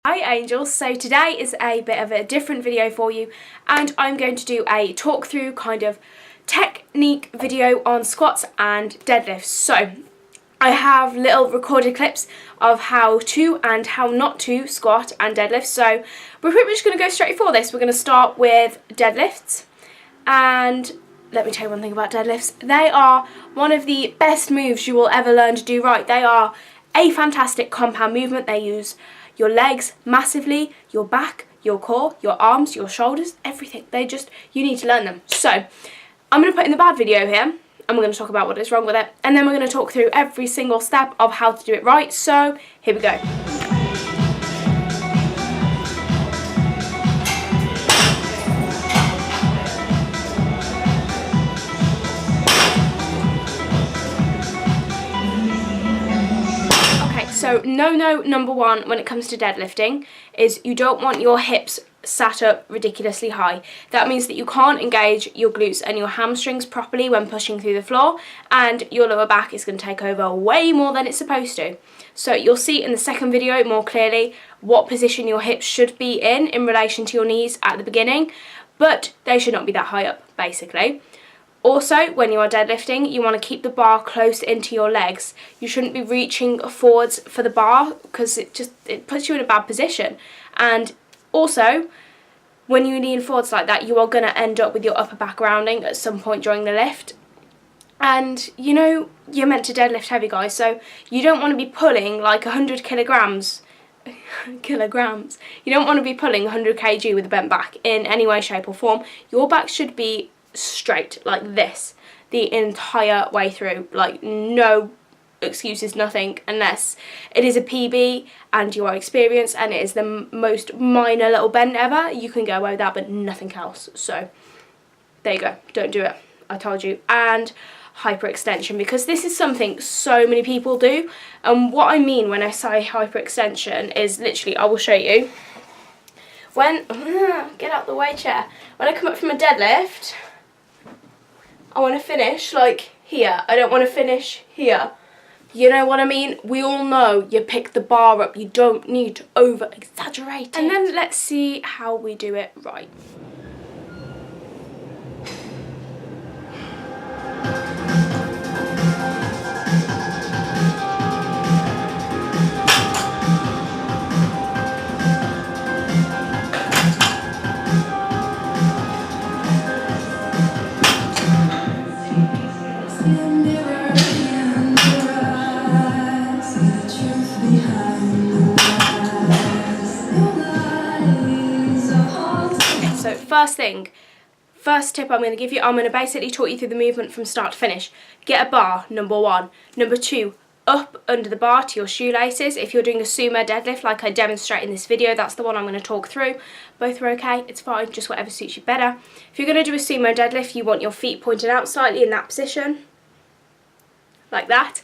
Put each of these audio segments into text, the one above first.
Hi Angels, so today is a bit of a different video for you and I'm going to do a talk through kind of technique video on squats and deadlifts. So I have little recorded clips of how to and how not to squat and deadlift, so we're pretty much going to go straight for this. We're going to start with deadlifts, and let me tell you one thing about deadlifts. They are one of the best moves you will ever learn to do right. They are a fantastic compound movement. They use your legs massively, your back, your core, your arms, your shoulders, everything. You need to learn them. So I'm going to put in the bad video here and we're going to talk about what is wrong with it, and then we're going to talk through every single step of how to do it right. So here we go. So no number one when it comes to deadlifting is you don't want your hips sat up ridiculously high. That means that you can't engage your glutes and your hamstrings properly when pushing through the floor, and your lower back is going to take over way more than it's supposed to. So you'll see in the second video more clearly what position your hips should be in relation to your knees at the beginning, but they should not be that high up basically. Also, when you are deadlifting, you want to keep the bar close into your legs. You shouldn't be reaching forwards for the bar because it puts you in a bad position. And also, when you lean forwards like that, you are going to end up with your upper back rounding at some point during the lift. And you know, you're meant to deadlift heavy, guys, so you don't want to be pulling like 100 kilograms. You don't want to be pulling 100 kg with a bent back in any way, shape or form. Your back should be straight like this the entire way through, like no excuses, nothing, unless it is a PB and you are experienced and it is the most minor little bend ever. You can go away with that, but nothing else. So there you go, don't do it, I told you. And hyperextension, because this is something so many people do, and what I mean when I say hyperextension is literally, I will show you. When get out the way, chair. When I come up from a deadlift, I want to finish like here. I don't want to finish here. You know what I mean? We all know you pick the bar up. You don't need to over exaggerate it. And then let's see how we do it right. First tip I'm going to give you, I'm going to basically talk you through the movement from start to finish. Get a bar, number one. Number two, up under the bar to your shoelaces. If you're doing a sumo deadlift like I demonstrate in this video, that's the one I'm going to talk through. Both are okay, it's fine, just whatever suits you better. If you're going to do a sumo deadlift, you want your feet pointed out slightly in that position, like that.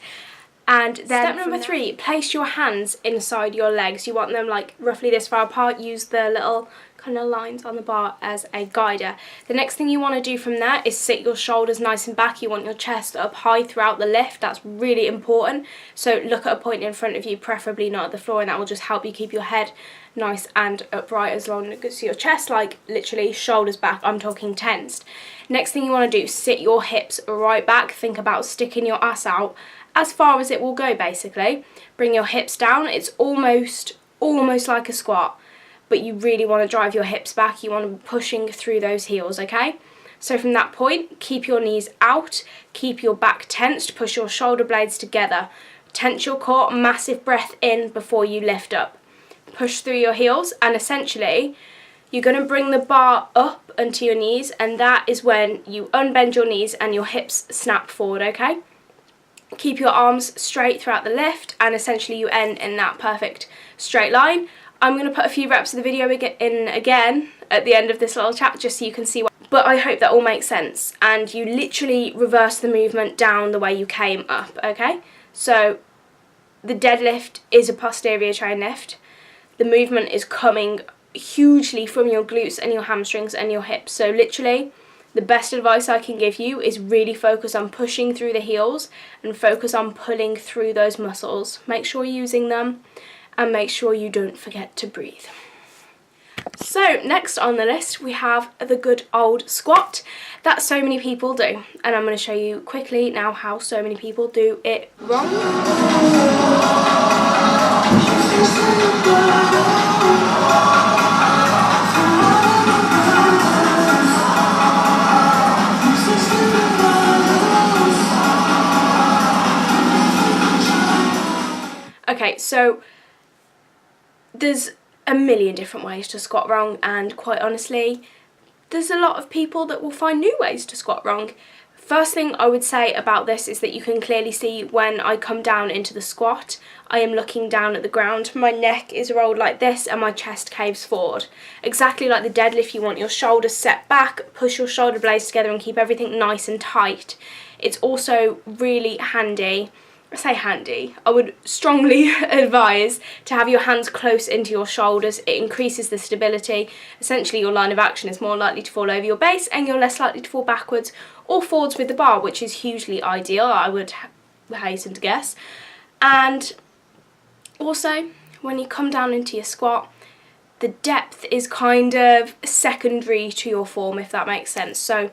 And then step number three, place your hands inside your legs. You want them like roughly this far apart. Use the little kind of lines on the bar as a guider. The next thing you want to do from there is sit your shoulders nice and back. You want your chest up high throughout the lift. That's really important. So look at a point in front of you, preferably not at the floor, and that will just help you keep your head nice and upright as long as your chest, like literally shoulders back. I'm talking tensed. Next thing you want to do, sit your hips right back. Think about sticking your ass out as far as it will go basically. Bring your hips down. It's almost like a squat, but you really want to drive your hips back. You want to be pushing through those heels, okay? So from that point, keep your knees out, keep your back tensed, push your shoulder blades together, tense your core, massive breath in before you lift up. Push through your heels, and essentially you're going to bring the bar up onto your knees, and that is when you unbend your knees and your hips snap forward, okay? Keep your arms straight throughout the lift, and essentially you end in that perfect straight line. I'm going to put a few reps of the video in again at the end of this little chat just so you can see what, but I hope that all makes sense, and you literally reverse the movement down the way you came up, okay? So the deadlift is a posterior chain lift. The movement is coming hugely from your glutes and your hamstrings and your hips, so literally the best advice I can give you is really focus on pushing through the heels and focus on pulling through those muscles. Make sure you're using them, and make sure you don't forget to breathe. So next on the list we have the good old squat that so many people do, and I'm going to show you quickly now how so many people do it wrong. Okay, so there's a million different ways to squat wrong, and quite honestly there's a lot of people that will find new ways to squat wrong. First thing I would say about this is that you can clearly see when I come down into the squat, I am looking down at the ground, my neck is rolled like this and my chest caves forward. Exactly like the deadlift, you want your shoulders set back, push your shoulder blades together and keep everything nice and tight. It's also really handy, I say handy, I would strongly advise to have your hands close into your shoulders. It increases the stability. Essentially your line of action is more likely to fall over your base and you're less likely to fall backwards or forwards with the bar, which is hugely ideal, I would hasten to guess. And also when you come down into your squat, the depth is kind of secondary to your form, if that makes sense. So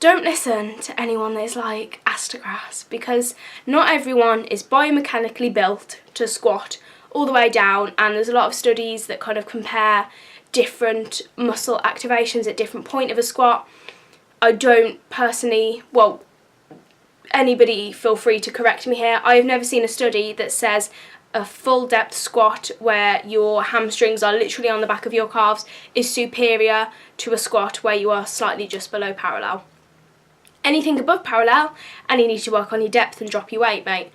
don't listen to anyone that is like ass because not everyone is biomechanically built to squat all the way down, and there's a lot of studies that kind of compare different muscle activations at different point of a squat. I don't personally, well, anybody feel free to correct me here, I have never seen a study that says a full depth squat where your hamstrings are literally on the back of your calves is superior to a squat where you are slightly just below parallel. Anything above parallel and you need to work on your depth and drop your weight, mate,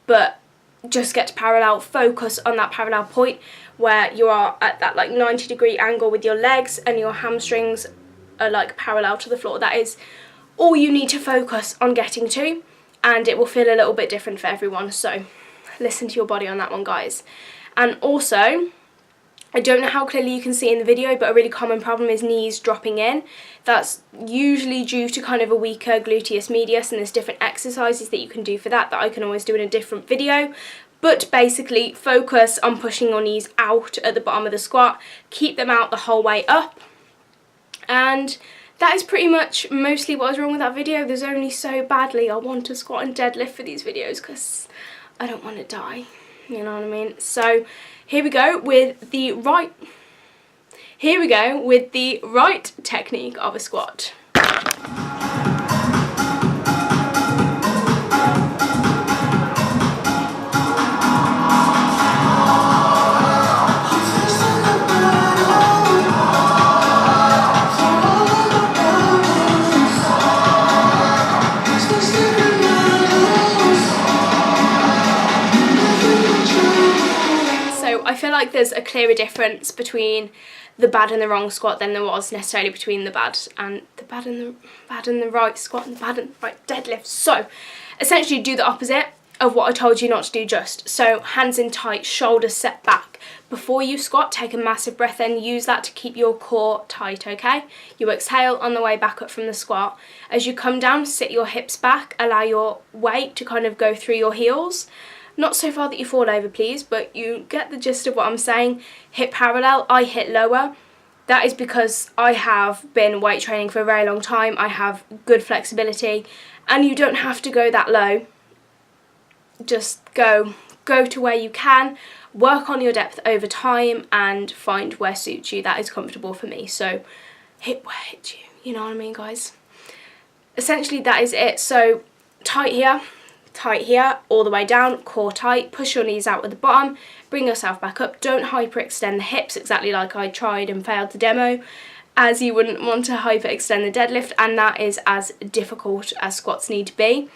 but just get to parallel, focus on that parallel point where you are at that like 90-degree angle with your legs and your hamstrings are like parallel to the floor. That is all you need to focus on getting to, and it will feel a little bit different for everyone, so listen to your body on that one, guys. And also, I don't know how clearly you can see in the video, but a really common problem is knees dropping in. That's usually due to kind of a weaker gluteus medius, and there's different exercises that you can do for that I can always do in a different video. But basically focus on pushing your knees out at the bottom of the squat, keep them out the whole way up. And that is pretty much mostly what was wrong with that video. There's only so badly I want to squat and deadlift for these videos because I don't want to die, you know what I mean? So here we go with the right technique of a squat. I feel like there's a clearer difference between the bad and the wrong squat than there was necessarily between the bad and the right squat and the bad and the right deadlift. So essentially do the opposite of what I told you not to do just. So hands in tight, shoulders set back. Before you squat, take a massive breath in, use that to keep your core tight, okay? You exhale on the way back up from the squat. As you come down, sit your hips back, allow your weight to kind of go through your heels. Not so far that you fall over, please, but you get the gist of what I'm saying. Hip parallel, I hit lower. That is because I have been weight training for a very long time. I have good flexibility, and you don't have to go that low. Just go to where you can, work on your depth over time, and find where suits you. That is comfortable for me, so hit where hits you. You know what I mean, guys? Essentially, that is it. So tight here, all the way down, core tight, push your knees out at the bottom, bring yourself back up, don't hyperextend the hips exactly like I tried and failed to demo, as you wouldn't want to hyperextend the deadlift, and that is as difficult as squats need to be.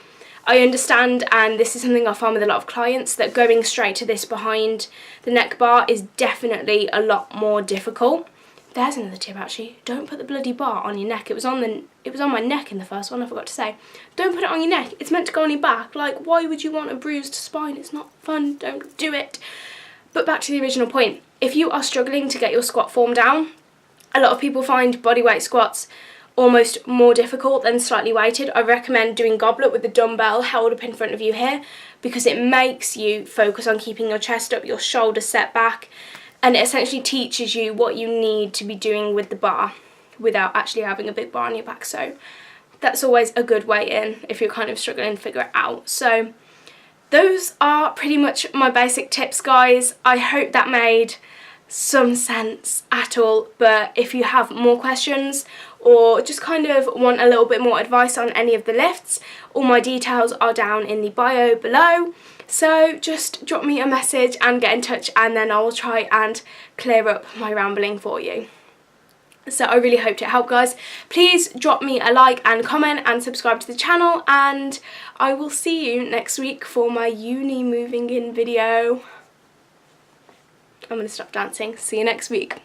I understand, and this is something I find with a lot of clients, that going straight to this behind the neck bar is definitely a lot more difficult. There's another tip actually, don't put the bloody bar on your neck. It was on my neck in the first one, I forgot to say. Don't put it on your neck, it's meant to go on your back. Like, why would you want a bruised spine? It's not fun, don't do it. But back to the original point, if you are struggling to get your squat form down, a lot of people find bodyweight squats almost more difficult than slightly weighted, I recommend doing goblet with the dumbbell held up in front of you here, because it makes you focus on keeping your chest up, your shoulders set back, and it essentially teaches you what you need to be doing with the bar without actually having a big bar on your back. So that's always a good way in if you're kind of struggling to figure it out. So those are pretty much my basic tips, guys. I hope that made some sense at all, but if you have more questions or just kind of want a little bit more advice on any of the lifts, all my details are down in the bio below, so just drop me a message and get in touch, and then I will try and clear up my rambling for you. So I really hoped it helped, guys. Please drop me a like and comment and subscribe to the channel, and I will see you next week for my uni moving in video. I'm going to stop dancing. See you next week.